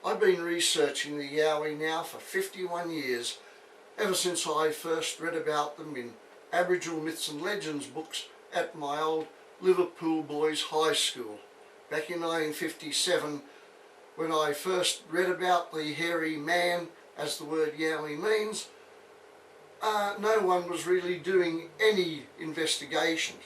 I've been researching the Yowie now for 51 years, ever since I first read about them in Aboriginal Myths and Legends books at my old Liverpool Boys High School. Back in 1957, when I first read about the hairy man, as the word Yowie means, no one was really doing any investigations.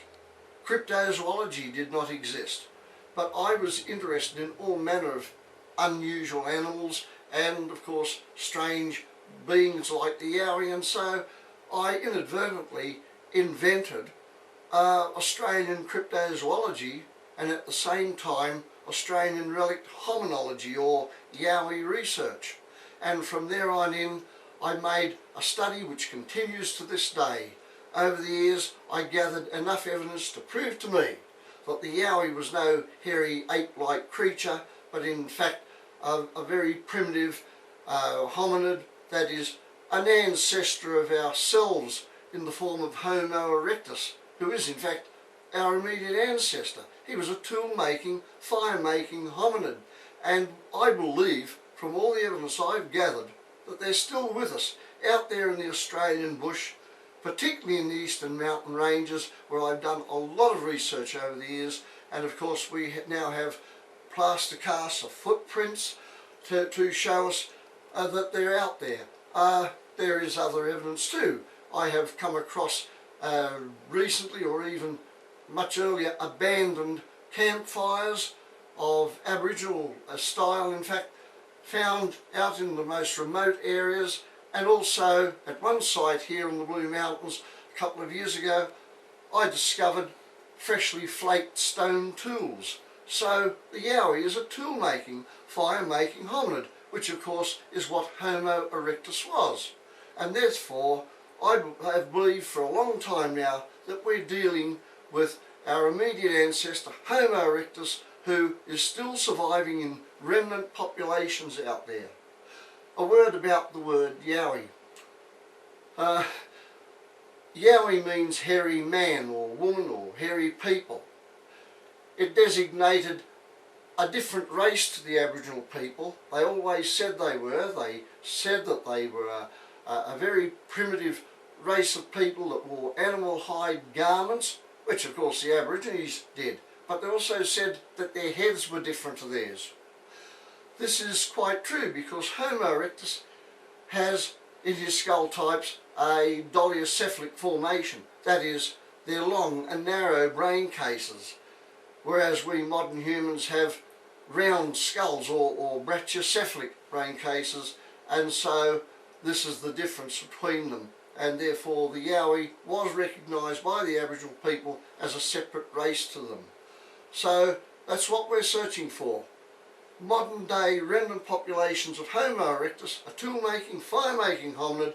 Cryptozoology did not exist, but I was interested in all manner of unusual animals and of course strange beings like the Yowie, and so I inadvertently invented Australian cryptozoology and at the same time Australian relic hominology or Yowie research, and from there on in I made a study which continues to this day. Over the years I gathered enough evidence to prove to me that the Yowie was no hairy ape-like creature, but in fact a very primitive hominid, that is an ancestor of ourselves in the form of Homo erectus, who is in fact our immediate ancestor. He was a tool-making, fire-making hominid, and I believe from all the evidence I've gathered that they're still with us out there in the Australian bush, particularly in the eastern mountain ranges, where I've done a lot of research over the years, and of course we now have plaster casts of footprints to show us that they're out there. There is other evidence too. I have come across recently, or even much earlier, abandoned campfires of Aboriginal style, in fact, found out in the most remote areas, and also at one site here in the Blue Mountains a couple of years ago I discovered freshly flaked stone tools. So the Yowie is a tool-making, fire-making hominid, which of course is what Homo erectus was. And therefore I have believed for a long time now that we're dealing with our immediate ancestor Homo erectus, who is still surviving in remnant populations out there. A word about the word Yowie. Yowie means hairy man or woman or hairy people. It designated a different race to the Aboriginal people. They always said they were. They said that they were a very primitive race of people that wore animal hide garments, which of course the Aborigines did, but they also said that their heads were different to theirs. This is quite true because Homo erectus has in his skull types a dolichocephalic formation, that is, they're long and narrow brain cases, whereas we modern humans have round skulls or brachiocephalic brain cases, and so this is the difference between them, and therefore the Yowie was recognised by the Aboriginal people as a separate race to them. So that's what we're searching for. Modern day remnant populations of Homo erectus, a tool-making, fire-making hominid